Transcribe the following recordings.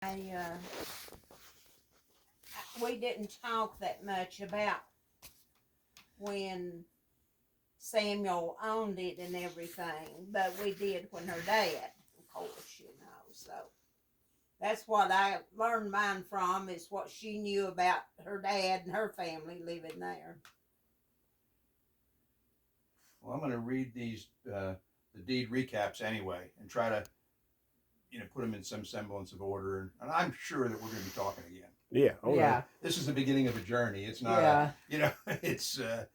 I we didn't talk that much about when Samuel owned it and everything, but we did when her dad, of course, so that's what I learned mine from, is what she knew about her dad and her family living there. Well, I'm going to read these the deed recaps anyway, and try to put them in some semblance of order. And I'm sure that we're going to be talking again. Yeah. Okay. Yeah. This is the beginning of a journey. It's not. Yeah. It's to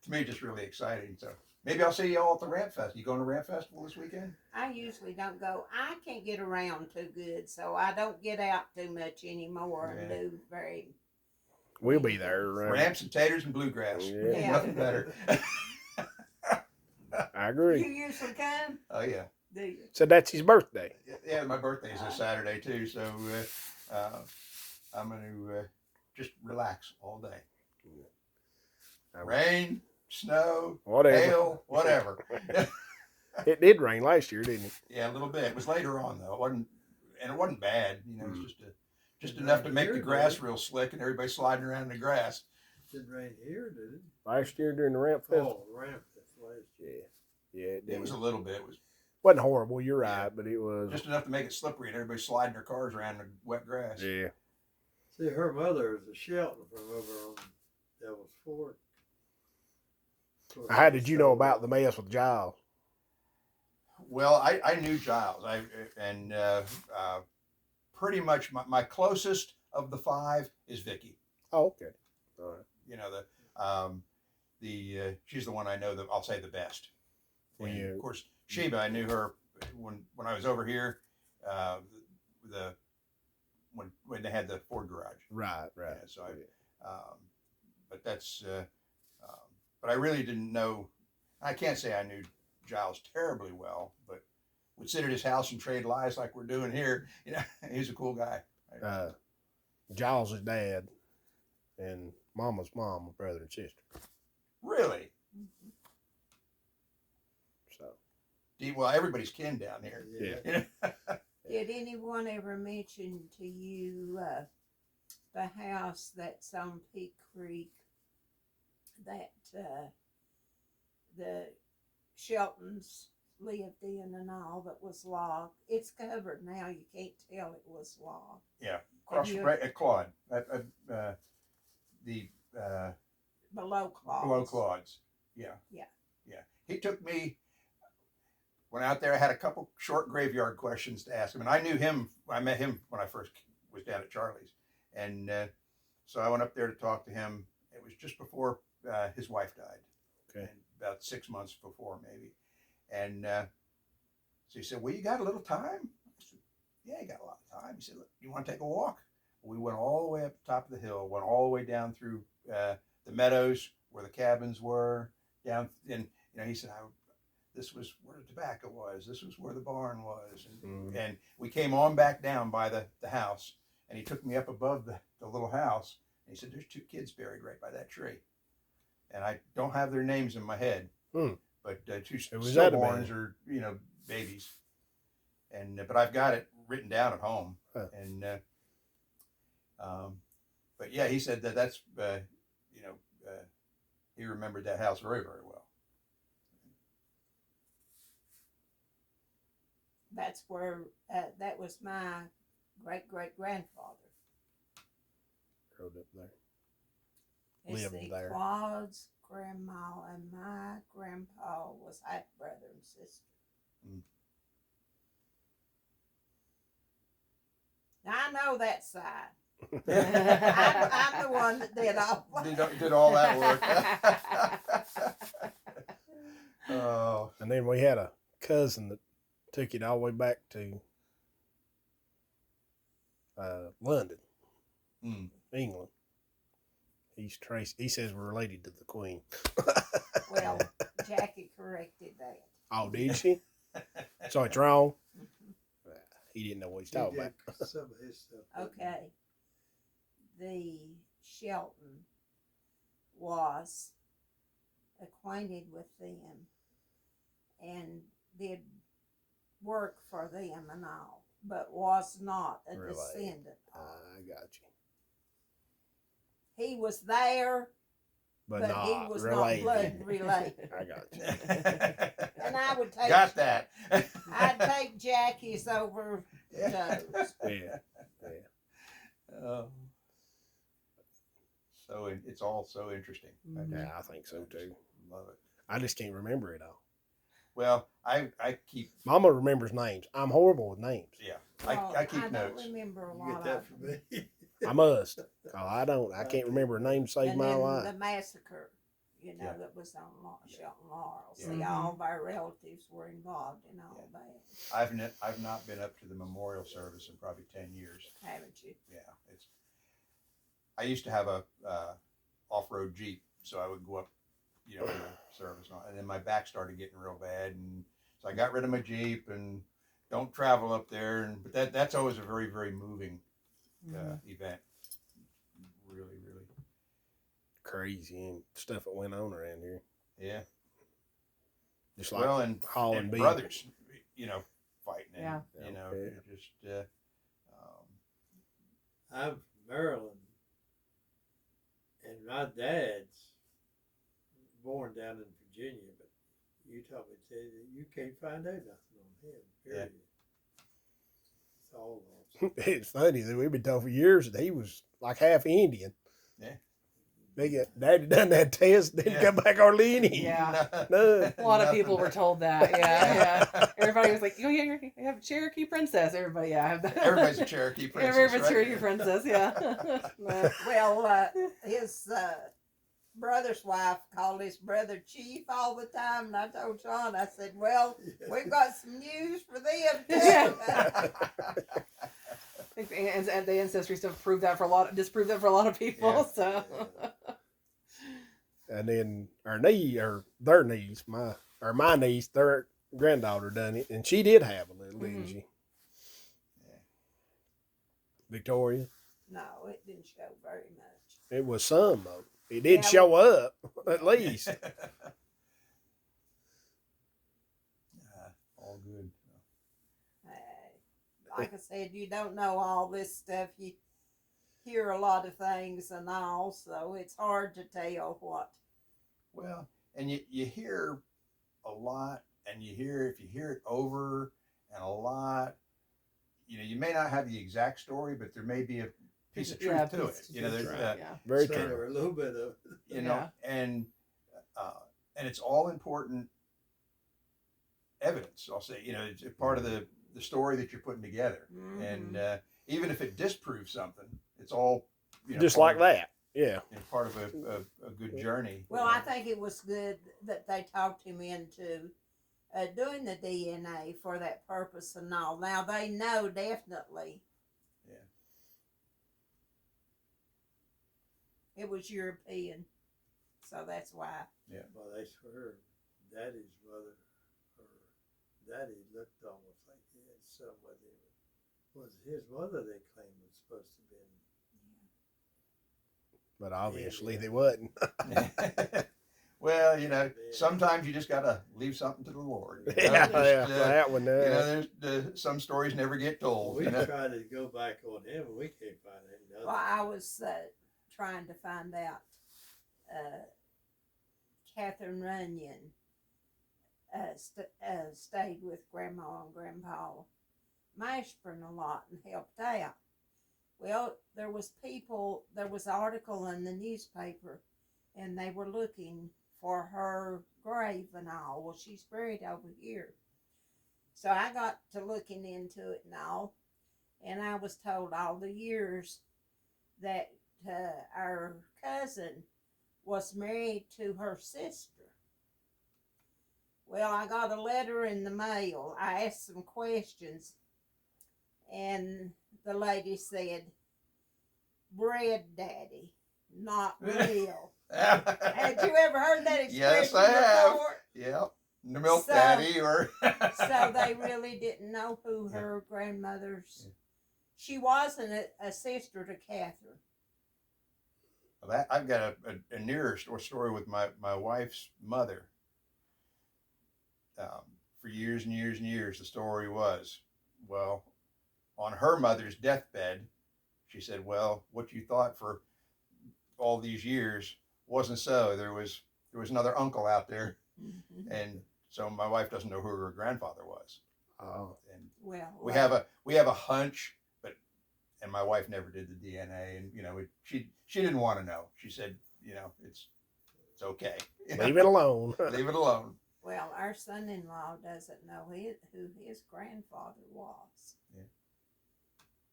me just really exciting. So maybe I'll see you all at the Ramp Fest. You going to Ramp Festival this weekend? I usually don't go. I can't get around too good, so I don't get out too much anymore and do very. We'll be there. Ramps and taters and bluegrass. Yeah. Nothing better. I agree. You usually come? Oh yeah. Do you? So that's his birthday. Yeah, my birthday is this Saturday too. So I'm going to just relax all day. Rain, snow, whatever. Hail, whatever. It did rain last year, didn't it? Yeah, a little bit. It was later on though. It wasn't bad. It was just enough to make the grass real slick and everybody sliding around in the grass. It didn't rain here, did it? Last year during the Ramp Festival. Oh, Ramp Festival last year. Yeah, it did. It was a little bit. It wasn't horrible. You're right, but it was just enough to make it slippery and everybody sliding their cars around in the wet grass. Yeah. See, her mother is a Shelton from over on Devil's Fork. How did you know about the mess with Giles? Well, I knew Giles. Pretty much my closest of the five is Vicky. Oh, okay. All right. She's the one I know that I'll say the best. And Yeah. of course, Sheba, I knew her when I was over here. When they had the Ford garage. Right. Yeah, so but that's but I really didn't know. I can't say I knew Giles terribly well, but would sit at his house and trade lies like we're doing here. He's a cool guy. Giles' dad and Mama's mom were brother and sister. Really? Mm-hmm. So. Well, everybody's kin down here. Yeah. Did anyone ever mention to you the house that's on Peak Creek that the Sheltons lived in and all, that was locked? It's covered now. You can't tell it was locked. Yeah, right at Claude. Below Claude's. Below Claude's. Yeah. He took me. Went out there. I had a couple short graveyard questions to ask him, and I knew him. I met him when I first was down at Charlie's, and so I went up there to talk to him. It was just before his wife died. Okay. And about 6 months before, maybe. And so he said, "Well, you got a little time?" I said, "Yeah, you got a lot of time." He said, "Look, you want to take a walk?" We went all the way up the top of the hill, went all the way down through the meadows where the cabins were, down, and he said, this was where the tobacco was. This was where the barn was. And we came on back down by the house, and he took me up above the little house, and he said, "There's 2 kids buried right by that tree." And I don't have their names in my head, but 2 stillborns or, babies. And but I've got it written down at home. Huh. And but yeah, he said that's he remembered that house very, very well. That's where that was my great-great-grandfather. Rode up there. It's Lived the there. Claude's grandma and my grandpa was half brother and sister. Now, I know that side. I'm the one that did all did all that work. Oh. And then we had a cousin that took it all the way back to London, England. He's Tracy. He says we're related to the Queen. Well, Jackie corrected that. Oh, did she? So it's wrong. He didn't know what he's talking about. Some of his stuff. Okay. The Shelton was acquainted with them and did work for them and all. but was not a Related. descendant. I got you. He was there, But, but not he was related. not blood related. I got you. And I would take Got that. I'd take Jackie's over Yeah. Joe's. Yeah. Oh. So it's all so interesting. Yeah, I think so too. Love it. I just can't remember it all. Well, I keep. Mama remembers names. I'm horrible with names. Yeah, Well, I keep notes. don't remember a You lot get that of from them. me. I must. Oh, I don't. I can't remember a name to save And my then life. the massacre, you know, Yeah. that was on Shelton Laurel. Yeah. See, all of our relatives were involved in all that, I've not been up to the memorial service in probably 10 years. haven't you? Yeah, it's. I used to have a off-road Jeep, so I would go up, to the service, and then my back started getting real bad, and so I got rid of my Jeep and don't travel up there. But that's always a very, very moving event. Really, really Crazy and stuff that went on around here. yeah. Just like Well, and hauling beef. brothers, fighting. And, Yeah. just. I'm from Maryland, and my dad's born down in Virginia, but you told me that you can't find out nothing on him. Period. It's all lost. It's funny that we've been told for years that he was like half Indian. Yeah. Daddy done that test, didn't come back hardly any. Yeah. No. A lot of people were told that. Yeah. Everybody was like, you have a Cherokee princess. Everybody, yeah. I have that. Everybody's a Cherokee princess. Everybody's a right? Cherokee princess, yeah. Well, his brother's wife called his brother Chief all the time, and I told Sean, I said, well, we've got some news for them too. Yeah. And the ancestry stuff disproved that for a lot of people. Yeah. So And then their niece, my niece, their granddaughter done it, and she did have a little, didn't she? Yeah. Victoria. No, it didn't show very much. It was some though. It did Yeah, show up at least. All good. Like I said, you don't know all this stuff. You hear a lot of things and all, so it's hard to tell what. Well, and you hear a lot, and if you hear it over and a lot, you may not have the exact story, but there may be a piece of truth to it. There's right. yeah. Very So, true. or a little bit of it. Yeah. and it's all important evidence. I'll say, it's a part of the story that you're putting together, and even if it disproves something, it's all Just like that. Yeah. part of a good journey. Well, I think it was good that they talked him into doing the DNA for that purpose and all. Now they know definitely. Yeah. It was European, so that's why. Well, they swear Daddy's mother, or Daddy looked almost like he had some with him. Was his mother they claimed was supposed to be? But obviously they wasn't. Well, sometimes you just gotta leave something to the Lord. That one. There's some stories never get told. We tried to go back on him, and we can't find anything. Well, I was trying to find out. Catherine Runyon stayed with Grandma and Grandpa Mashburn a lot and helped out. Well, there was an article in the newspaper, and they were looking for her grave and all. Well, she's buried over here. So I got to looking into it and all, and I was told all the years that our cousin was married to her sister. Well, I got a letter in the mail. I asked some questions, and the lady said, bread daddy, not real. Had you ever heard that expression Yes, I have. before? Yep. The milk So- daddy or So they really didn't know who her grandmother's. She wasn't a sister to Catherine. I've got a nearer story with my wife's mother. For years and years and years, the story was, well, on her mother's deathbed, she said, "Well, what you thought for all these years wasn't so. There was another uncle out there," and so my wife doesn't know who her grandfather was. Oh, And Well, we have a hunch, but and my wife never did the DNA, and she didn't want to know. She said, it's okay. leave it alone. Leave it alone. well, our son-in-law doesn't know who his grandfather was. Yeah.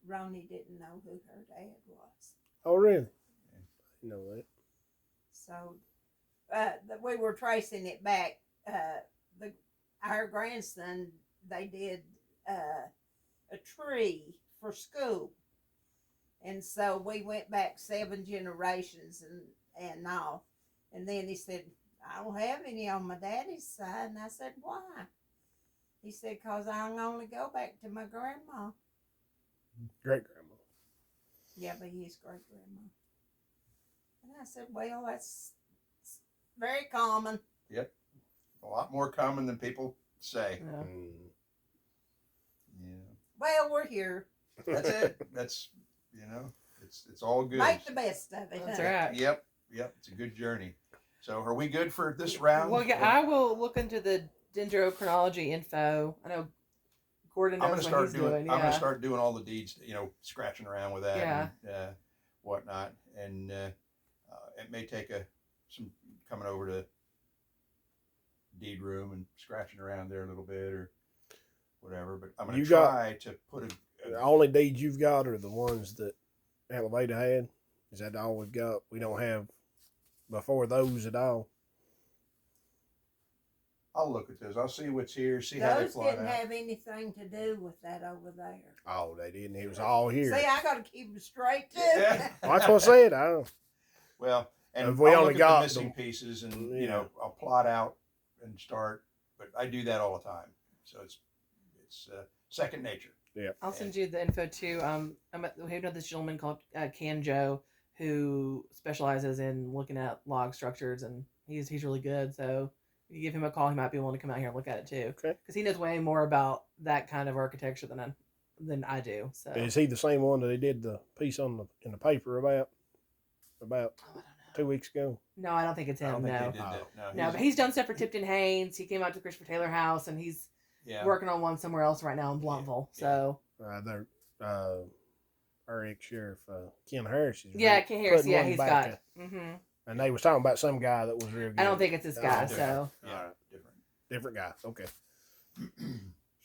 Roni didn't know who her dad was. Oh, really? You know that. So we were tracing it back. Our grandson, they did a tree for school, and so we went back 7 generations and all. And then he said, "I don't have any on my daddy's side," and I said, "Why?" He said, "'Cause I can only go back to my grandma." Great grandma. Yeah, but his great grandma. And I said, "Well, that's very common." Yep. A lot more common than people say. Yeah. Yeah. Well, we're here. That's it. That's it's all good. Make the best of it. That's huh? right. Yep. It's a good journey. So are we good for this round? Well, yeah, I will look into the dendrochronology info. I know Gordon I'm knows gonna what start he's doing. doing. I'm Yeah. gonna start doing all the deeds. Scratching around with that Yeah. and whatnot. And it may take some coming over to deed room and scratching around there a little bit or whatever. But I'm gonna try to put The only deeds you've got are the ones that Elevata had. Is that all we've got? We don't have before those at all. I'll look at those. I'll see what's here. See how they Those fly didn't out. have anything to do with that over there. Oh, they didn't. It was all here. See, I got to keep them straight too. Yeah. Well, that's what I said. I don't. Well, and If we I'll only look at got the missing the- pieces, and Yeah. I'll plot out and start. But I do that all the time, so it's second nature. I'll send you the info too. We know this gentleman called Can Joe who specializes in looking at log structures, and he's really good. So if you give him a call, he might be willing to come out here and look at it too. Okay. Because he knows way more about that kind of architecture than I do. So Is he the same one that they did the piece in the paper about Oh, I don't know. 2 weeks ago? No, I don't think it's I him. don't think No. they did that. No, but he's done stuff for Tipton Haynes. He came out to the Christopher Taylor house, and he's working on one somewhere else right now in Bluntville. Yeah. So They're our ex-sheriff Ken Harris is Ken Harris, putting one he's back got. Mm-hmm. and they was talking about some guy that was real good. I don't think it's this guy. okay. So Yeah, Alright. different. Different guy. Okay.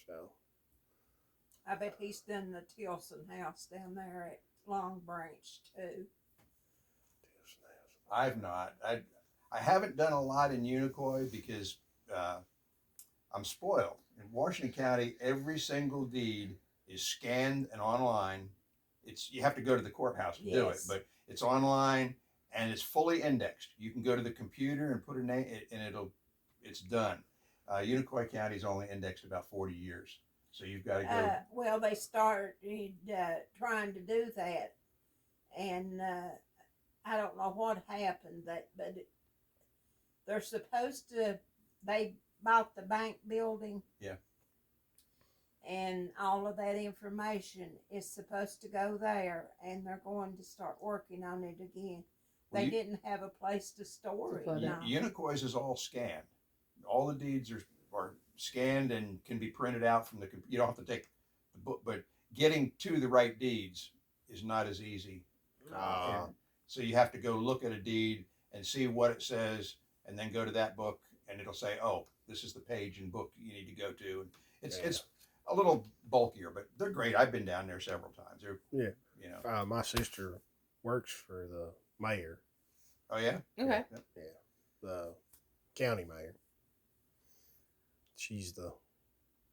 So I bet he's done the Tilson house down there at Long Branch too. I've not. I haven't done a lot in Unicoi because I'm spoiled. In Washington County, every single deed is scanned and online. You have to go to the courthouse to do it, Yes. but it's online and it's fully indexed. You can go to the computer and put a name, and it's done. Unicoi County's only indexed about 40 years, so you've got to go. Well, they started trying to do that, and I don't know what happened. They're supposed to. They bought the bank building. Yeah. And all of that information is supposed to go there, and they're going to start working on it again. Well, They didn't have a place to store it. put it. No. Unicoi is all scanned. All the deeds are scanned and can be printed out from the computer. You don't have to take the book, but getting to the right deeds is not as easy. And so you have to go look at a deed and see what it says, and then go to that book, and it'll say, "Oh, this is the page and book you need to go to." And it's a little bulkier, but they're great. I've been down there several times. my sister works for the mayor, Oh yeah. Okay. the county mayor. She's the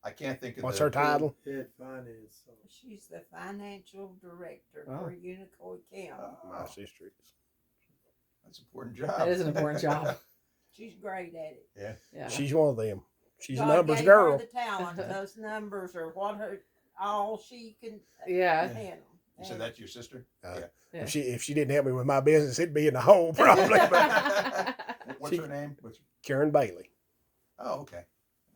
I can't think of what's the her title? Head finance. She's the financial director Oh. for Unicoi County. My Oh, sister is. that's an important job. that is an important job. She's great at it. Yeah. She's one of them. She's God a numbers gave girl. Her the talent. Those numbers are all she can Yeah. handle. You said that's your sister? Yeah. Yeah. If she didn't help me with my business, it'd be in the hole probably. But What's her name? Karen Bailey. Oh, okay.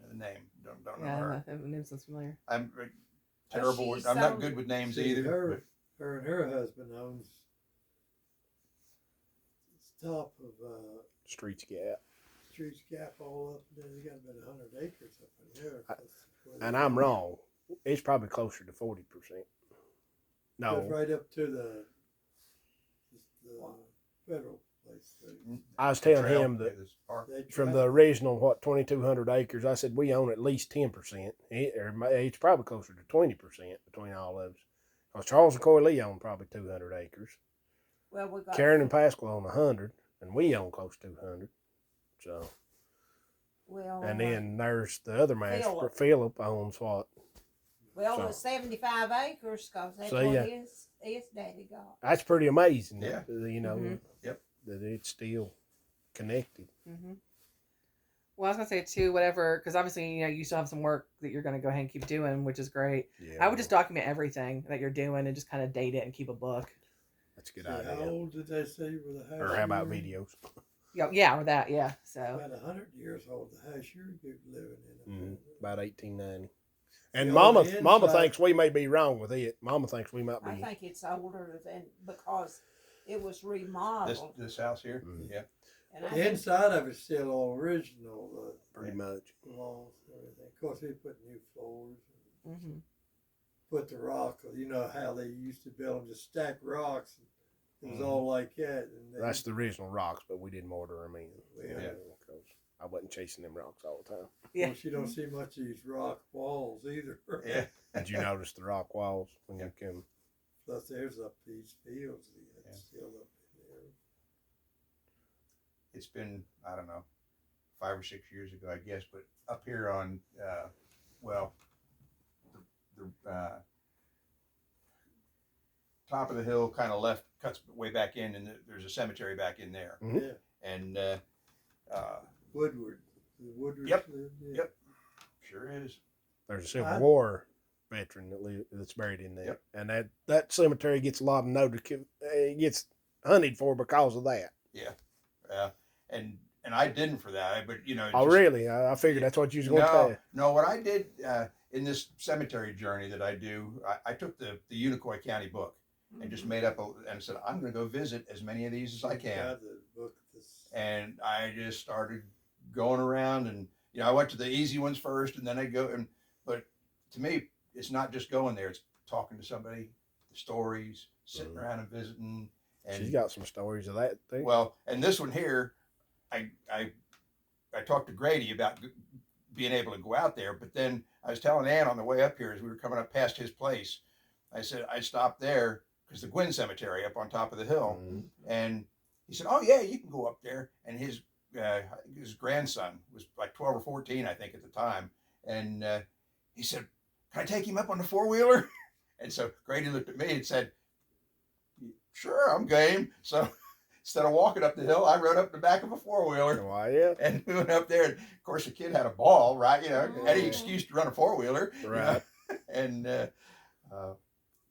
The name. Don't know Yeah, her. that name sounds familiar. terrible. she's I'm not so- good with names See, either. her and her husband owns top of Streets Gap. Streets Gap all up there. They got about 100 acres up in there. And I'm wrong. It's probably closer to 40%. Goes No, right up to the federal place. I was telling Trail, him that this park. They from tried- the original 2,200 acres, I said we own at least 10%. It's probably closer to 20% between all of us. Because Charles and Coy Lee own probably 200 acres. Well, we got Karen and Pascal own 100, and we own close to 200. So, well, and then there's the other master, Philip. Philip owns what? well, so- it's 75 acres because that's So, what yeah. his daddy got. That's pretty amazing. Yeah. You know, Mhm. Yep. that it's still connected. Mm-hmm. Well, I was gonna say too, whatever, because obviously you still have some work that you're gonna go ahead and keep doing, which is great. Yeah, I would just document everything that you're doing and just kind of date it and keep a book. That's a good See, how idea. old did they say were the house? Or how about you were in? videos? Yeah, or that, yeah. So About 100 years old. The house you're living in. About 1890. And The Mama, old Mama inside- thinks we may be wrong with it. Mama thinks we might I be. think it's older than because it was This remodeled. this house here. Mhm. Yeah. And I The think inside of it's still all original. Pretty much. The walls and everything. Of course, they put new floors. hmm Put the rock. You know how they used to build them, just stack rocks. It was Mhm. all like that. And they- That's the original rocks, but we didn't mortar them in. Yeah. Because I wasn't chasing them rocks all the time. Of Yeah. course, you don't see much of these rock walls either. Yeah. Did you notice the rock walls when you come? Plus, there's up these fields. That's Yeah. still up in there. It's been, I don't know, 5 or 6 years ago, I guess, but up here on, well, the top of the hill kind of left, cuts way back in, and there's a cemetery back in there. Mhm. Yeah. And Woodward. The Woodward. Yep. lived, yeah. Yep. sure is. There's a Civil Huh? War veteran that's buried in there, Yep. and that cemetery gets a lot of notice. It gets hunted for because of that. And I didn't for that, but you know. Oh, just- really? I figured that's what you was going to No, say. no. What I did in this cemetery journey that I do, I took the Unicoi County book and just made up and said I'm going to go visit as many of these as I can. Got the book. And I just started going around, and you know, I went to the easy ones first, and then I go and. But to me, it's not just going there; it's talking to somebody, the stories, sitting Mhm. around and visiting. And She's got some stories of that thing. well, and this one here, I talked to Grady about being able to go out there, but then I was telling Ann on the way up here as we were coming up past his place, I said I stopped there because the Gwynn Cemetery up on top of the hill, Mhm. and he said, "Oh yeah, you can go up there." And his grandson was like 12 or 14, I think, at the time, and he said, "Can I take him up on the 4-wheeler?" And so Grady looked at me and said, "Sure, I'm game." So instead of walking up the hill, I rode up the back of a 4-wheeler. Why, yeah. And we went up there, and of course the kid had a ball, right? You know, any Oh. excuse to run a 4-wheeler, Right. and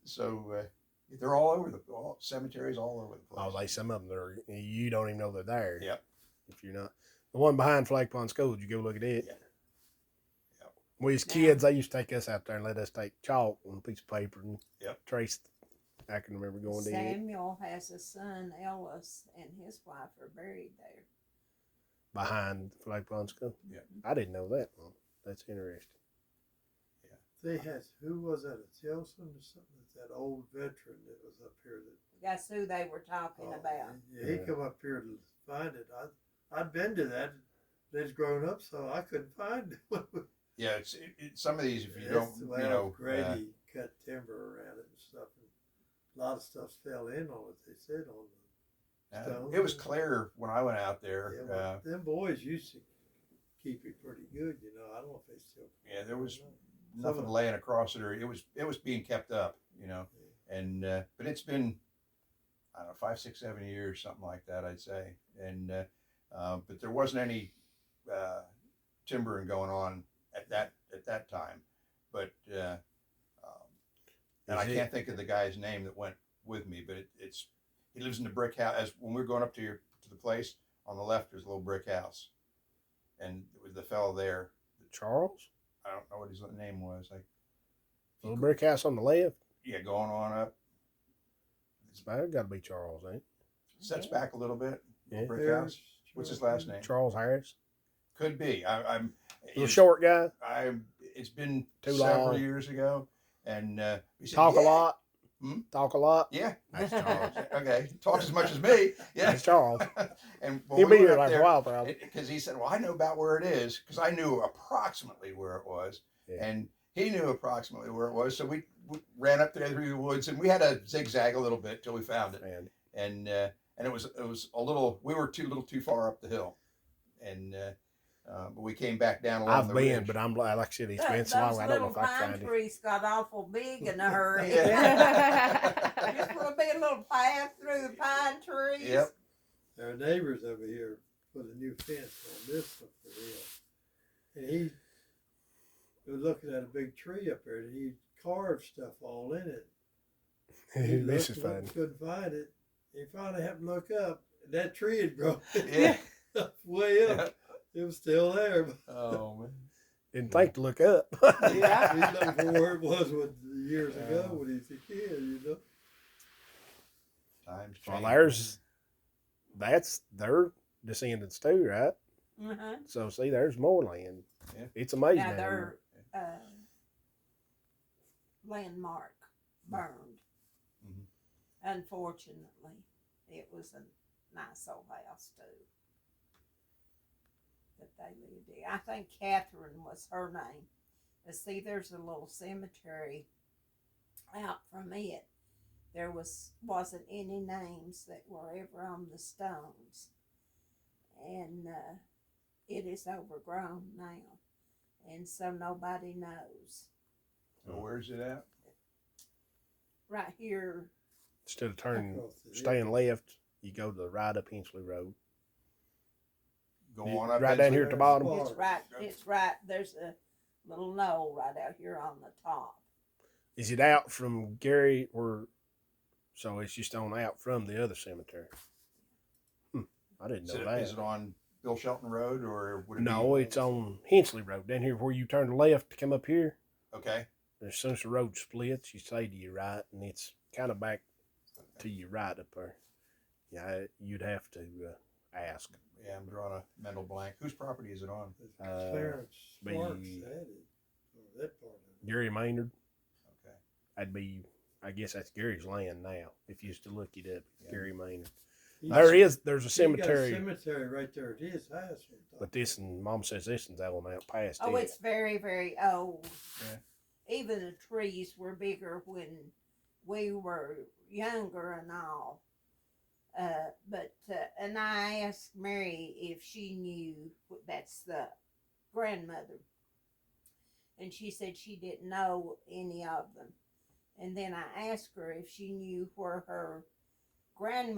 so they're all over cemeteries all over the place. I was like, some of them you don't even know they're there. Yep. If you're not, the one behind Flag Pond School, did you go look at it? Yeah. Yep. We as kids, they used to take us out there and let us take chalk on a piece of paper and Yep. trace. I can remember going to it. Samuel has a son, Ellis, and his wife are buried there. Behind Flag Pond School. Yeah. I didn't know that. Well, that's interesting. They had, who was that? A Jelson or something? That old veteran that was up here. That's who they were talking Oh, about. Yeah, he Yeah. come up here to find it. I'd been to that. They'd grown up, so I couldn't find it. Yeah, it's some of these if you That's don't, the way you know, Grady cut timber around it and stuff. And a lot of stuff fell in on it. They said on Stone. it was clear when I went out the. there. Yeah, well, them boys used to keep it pretty good, you know. I don't know if they still. Yeah, there was I don't know. nothing Some of- laying across it, or it was being kept up, you know. And but it's been, I don't know, 5, 6, 7 years, something like that, I'd say. And but there wasn't any timbering going on at that time. But and I Is it- can't think of the guy's name that went with me, but he lives in the brick house. As when we were going up to the place on the left, there's a little brick house, and it was the fellow there. Charles? I don't know what his name was. Little brick house on the left. Yeah, going on up. It's got to be Charles, ain't it? Sets back a little bit. Yeah. Brick house. What's his last name? Charles Harris. Could be. I'm. Little it's- short guy. It's been Too several long. years ago, and we said, Talk yeah. a lot. Hmm? Talk a lot. Yeah. That's Charles. Okay. Talks as much as me. Yeah. That's Charles. And when He'll we be went here up like there, a while, probably. because he said, "Well, I know about where it is," because I knew approximately where it was, Yeah. and he knew approximately where it was. So we ran up there through the woods, and we had to zigzag a little bit till we found it. Man. And it was a little. We were too far up the hill, and but we came back down along I've the been, ridge. but I'm like I said, it's been so Those long. I don't know little if I can pine find it. trees got awful big in a hurry. Yeah. Just want to be a little path through the pine trees. Yep. Our neighbors over here put a new fence on this up the hill. And he was looking at a big tree up there and he carved stuff all in it. He This is looked, fun. couldn't find it. He finally happened to look up. And that tree had grown Yeah. way up. It was still there. Oh man. Didn't think to look up. Yeah. He's looking for where it was years ago when he was a kid, you know. Times Well, change. that's their descendants too, right? Uh-huh. So see, there's more land. Yeah. It's amazing. Now down their landmark burned. Mhm. Unfortunately, it was a nice old house too that they lived in. I think Catherine was her name. But see, there's a little cemetery out from it. There wasn't any names that were ever on the stones, and it is overgrown now, and so nobody knows. So where's it at? Right here, Instead of turning, Across the hill. staying left, you go to the right up Hensley Road. Go You- on up. right down Hensley here at the Road? bottom. Well, it's right. There's a little knoll right out here on the top. Is it out from Gary or? So it's just on out from the other cemetery. I didn't know that. Is it on Bill Shelton Road or would it No, be? it's on Hensley Road down here where you turn left to come up here. Okay. As soon as the road splits, you say to your right, and it's kind of back to your right up there. Yeah, you'd have to ask. Yeah, I'm drawing a mental blank. Whose property is it on? Clarence be- Sparks had it. Or that part of it. Gary Maynard. Okay. That'd be, I guess that's Gary's land now. If you used to look it up, Yeah. Gary Maynard. He's- There's a he got cemetery, cemetery right there at his house. but this and Mom says this one's on out past Oh, it. it's very, very old. Yeah. Even the trees were bigger when we were younger and all. And I asked Mary if she knew, that's the grandmother. And she said she didn't know any of them. And then I asked her if she knew where her great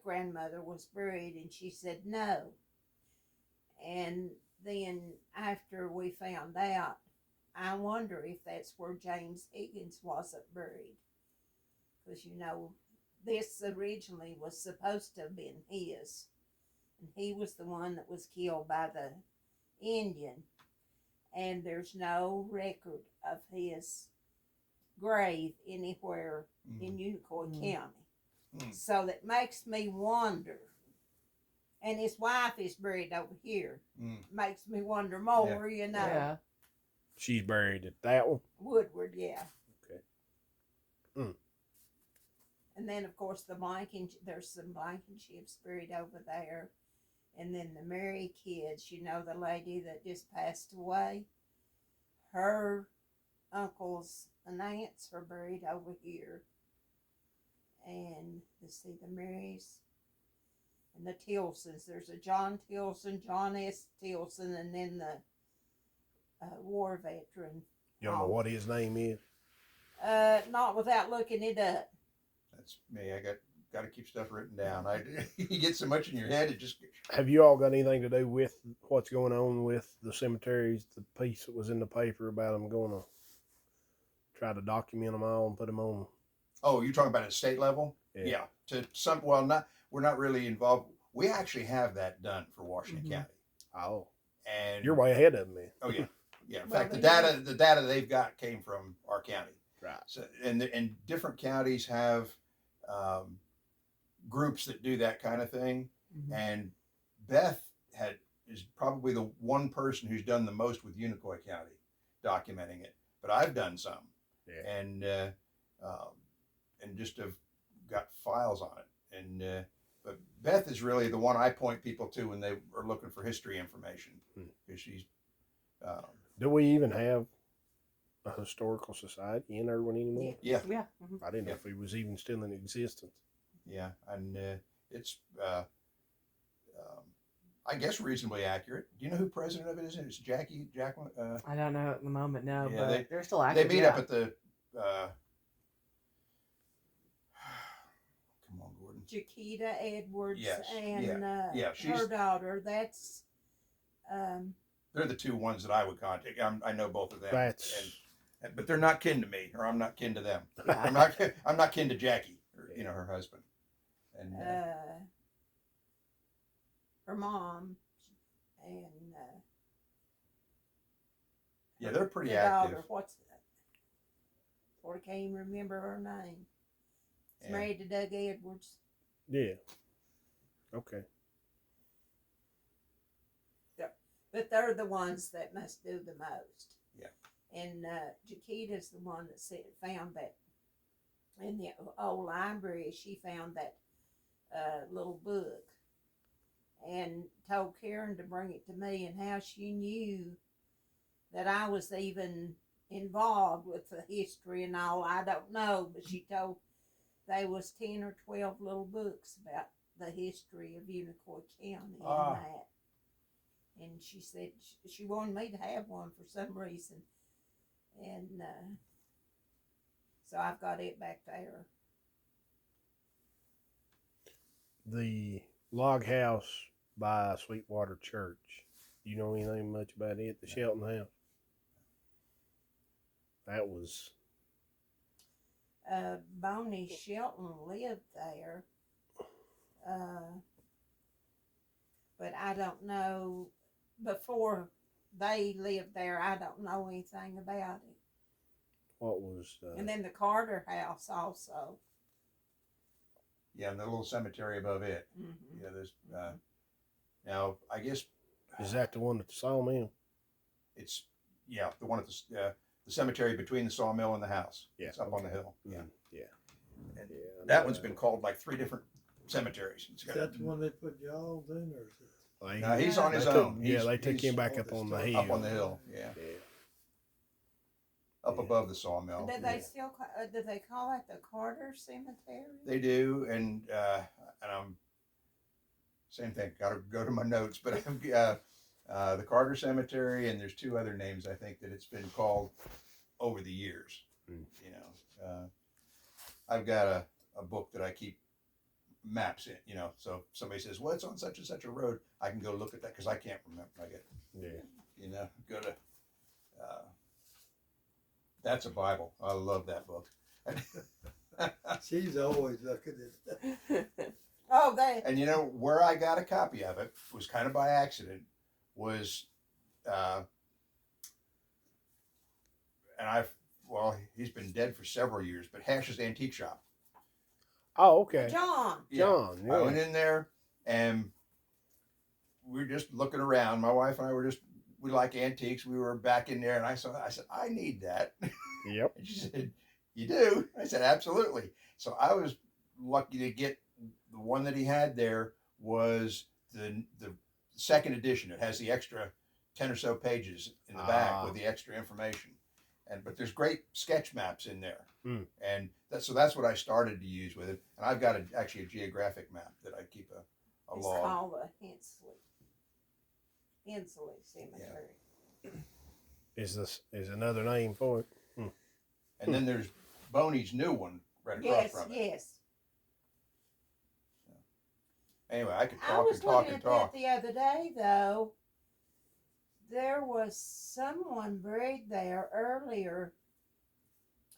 grandmother was buried, and she said no. And then after we found out, I wonder if that's where James Higgins wasn't buried. Because, this originally was supposed to have been his. And he was the one that was killed by the Indian. And there's no record of his grave anywhere in Unicoi County. Mm. So that makes me wonder. And his wife is buried over here. Mm. Makes me wonder more, Yeah. She's buried at that one. Woodward, yeah. Okay. Mm. And then, of course, there's some Blankenships buried over there. And then the Mary kids, the lady that just passed away, her uncles and aunts are buried over here. And let's see, the Marys and the Tilsons. There's a John Tilson, John S. Tilson, and then the war veteran. You don't know what his name is? Not without looking it up. That's me. I got to keep stuff written down. You get so much in your head, it just. Have you all got anything to do with what's going on with the cemeteries? The piece that was in the paper about them going to try to document them all and put them on. Oh, you're talking about at state level? Yeah. To some, we're not really involved. We actually have that done for Washington Mhm. County. Oh, And you're way ahead of me. Oh yeah, Yeah, in Well, fact, they the data they've got came from our county. Right. So, and different counties have groups that do that kind of thing. Mhm. And Beth is probably the one person who's done the most with Unicoi County documenting it. But I've done some, Yeah. and just have got files on it. And but Beth is really the one I point people to when they are looking for history information, because she's. Do we even have a historical society in Irwin anymore? Yeah, Yeah. Mhm. I didn't know Yeah. if he was even still in existence. yeah, and it's I guess reasonably accurate. Do you know who president of it is? It's Jacqueline. I don't know at the moment, no, Yeah, but they're still They active. meet yeah. up at the. Come on, Gordon. Jaquita Edwards Yes, and yeah, her she's- daughter. That's They're the two ones that I would contact. I know both of them. That's But they're not kin to me, or I'm not kin to them. Yeah. I'm not kin to Jackie, or, her husband. And her mom and yeah, they're pretty the active. daughter. What's that? Lord, I can't even remember her name. She's Yeah. married to Doug Edwards. yeah. Okay. But they're the ones that must do the most. Yeah. And Jaquita's the one that found that in the old library. She found that little book and told Karen to bring it to me. And how she knew that I was even involved with the history and all, I don't know. But she told there was 10 or 12 little books about the history of Unicoi County and that. And she said she wanted me to have one for some reason. And so I've got it back there. The log house by Sweetwater Church. You know anything much about it? The Shelton House. That was. Bonnie Shelton lived there. But I don't know, before they lived there, I don't know anything about it. What was? And then the Carter House also. Yeah, and the little cemetery above it. Mm-hmm. Yeah, there's. Now, I guess. Is that the one at the sawmill? It's the one at the cemetery between the sawmill and the house. Yeah, It's up on the hill. Yeah, Yeah. and Yeah. I that know one's been called like 3 different cemeteries. It's Is got- that the one they put y'all in, or is it? They, No, he's on his they took- own. Yeah, He's- they took he's him back up on the hill. up on the hill. Yeah, Yeah. up Yeah. above the sawmill. Did they still? Did they call it the Carter Cemetery? They do, and I'm same thing. Got to go to my notes, but the Carter Cemetery, and there's 2 other names I think that it's been called over the years. Mm. I've got a book that I keep maps in. So if somebody says, "Well, it's on such and such a road," I can go look at that because I can't remember. I get Yeah. go to. That's a Bible. I love that book. She's always looking at Oh, they. And where I got a copy of it was kind of by accident. Was and he's been dead for several years, but Hash's Antique Shop. Oh, okay. John. John. I Yeah. went in there and we were just looking around. My wife and I we like antiques. We were back in there, and I said, "I need that." Yep. And she said, "You do?" I said, "Absolutely." So I was lucky to get the one that he had there was the second edition. It has the extra 10 or so pages in the back with the extra information, but there's great sketch maps in there, and that's what I started to use with it. And I've got actually a geographic map that I keep a It's log. called the Hensley Cemetery. Is another name for it? And then there's Boney's new one right across Yes, from it. yes. Anyway, I could I talk was and talk looking and at talk. that the other day, though. There was someone buried there earlier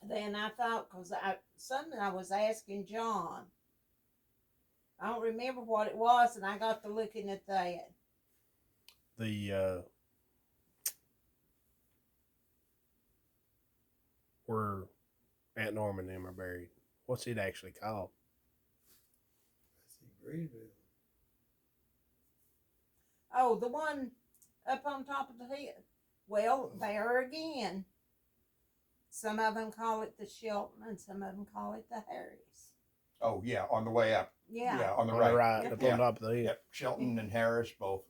than I thought, because something I was asking John. I don't remember what it was, and I got to looking at that. The where Aunt Norma and them are buried. What's it actually called? That's in Greenville. Oh, the one up on top of the hill. Well, there again. Some of them call it the Shelton and some of them call it the Harris. Oh yeah, on the way up. Yeah. on the On right. the right, Yep. up Yeah. on top of the hill. Yep, Shelton and Harris both.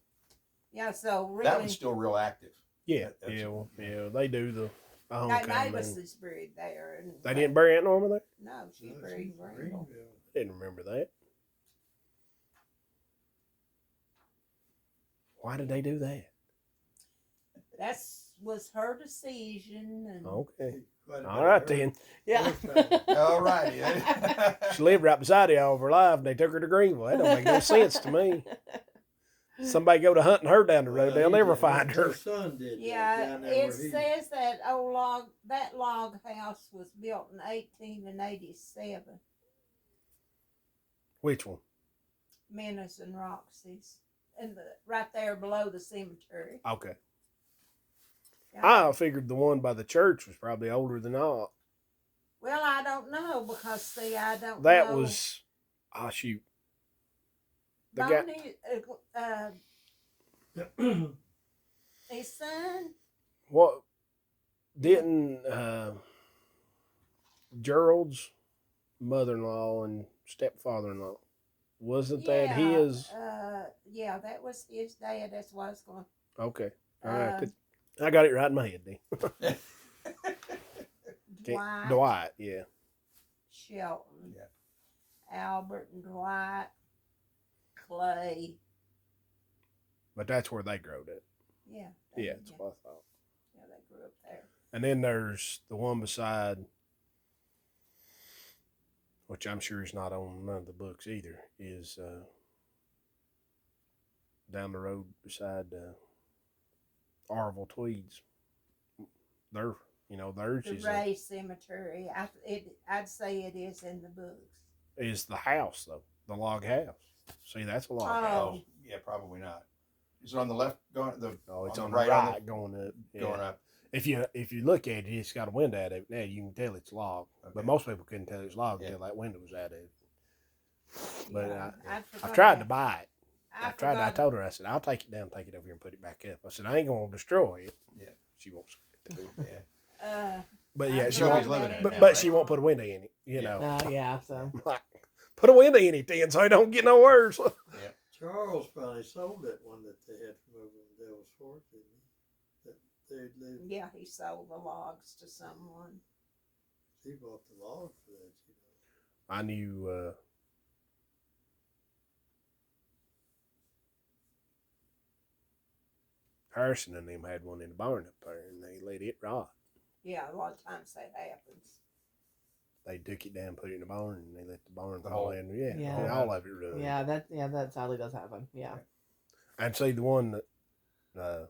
Yeah, so really. That one's still real active. Yeah, That's- yeah, well, yeah. They do the Now, homecoming. Mavis is buried there. And They didn't bury Aunt Norma there? No, she's No, buried in she's in Greenville. Greenville. Didn't remember that. Why did they do that? That was her decision. And Okay. Quite a All bit right of her- then. Yeah. All righty. She lived right beside you all of her life, and they took her to Greenville. That don't make no sense to me. Somebody go to hunting her down the road, they'll he never did. find her. Her son did. yeah, down there it where he- says that that log house was built in 1887. Which one? Menace and Roxy's, and right there below the cemetery. Okay. Yeah. I figured the one by the church was probably older than all. Well, I don't know because see, I don't. That know. was, oh shoot. The guy, Bonnie, his son. what, didn't Gerald's mother-in-law and stepfather-in-law, wasn't that his? Yeah, that was his dad. That's what I was going. Okay. All right. I got it right in my head then. Dwight, Dwight, yeah. Shelton, Yeah. Albert and Dwight, Clay. But that's where they growed it. Yeah. Yeah, that's what I thought. Yeah, they grew up there. And then there's the one beside, which I'm sure is not on none of the books either, is down the road beside Arville Tweeds. They're, theirs The is, Ray Cemetery. I'd say it is in the books. is the house, though, the log house. See, that's a log Oh. house. Oh, yeah, probably not. Is it on the left going Oh, it's on on the the right, right going up. Yeah. going up? If you look at it, it's got a window out of it. Now you can tell it's log, Okay. but most people couldn't tell it's log Yeah. until that window was out of it. But Yeah, I forgot tried to that. buy it. I told her, I said, I'll take it down, take it over here and put it back up. I said, I ain't going to destroy it. Yeah. She won't. say it to me. Yeah. But I yeah, she forgot won't. Nobody's living in it But, now, but right? she won't put a window in it, you Yeah. know. Yeah, so. Like, put a window in it then so it don't get no worse. Charles finally sold that one that they had from over in Devil's Fork, didn't he? That they lived. Yeah, he sold the logs to someone. He bought the log for that, you know. I knew Harrison and them had one in the barn up there and they let it rot. Yeah, a lot of times that happens. They took it down, put it in the barn, and they let the barn The fall whole- in. Yeah, Yeah. all of it ruined. Yeah, that sadly does happen. Yeah. And see the one that,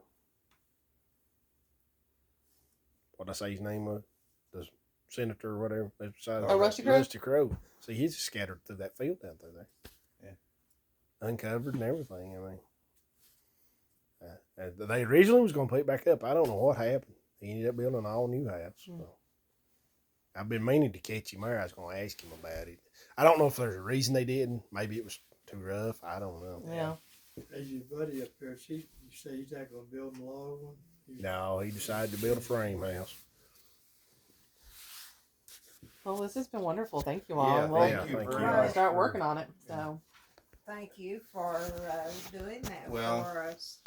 what I say his name was, the senator or whatever. That's beside Oh, Rusty Crowe? Rusty Crowe. See, he's scattered through that field down through there. Yeah. Uncovered and everything. I mean, they originally was going to put it back up. I don't know what happened. He ended up building an all new house. Hmm. So. I've been meaning to catch him there. I was going to ask him about it. I don't know if there's a reason they didn't. Maybe it was too rough. I don't know. Yeah. As your buddy up there, you say he's not going to build a log one? No, he decided to build a frame house. Well, this has been wonderful. Thank you all. Yeah, Well, thank you thank very you. we'll much. start for- working on it. So. Thank you for doing that Well- for us.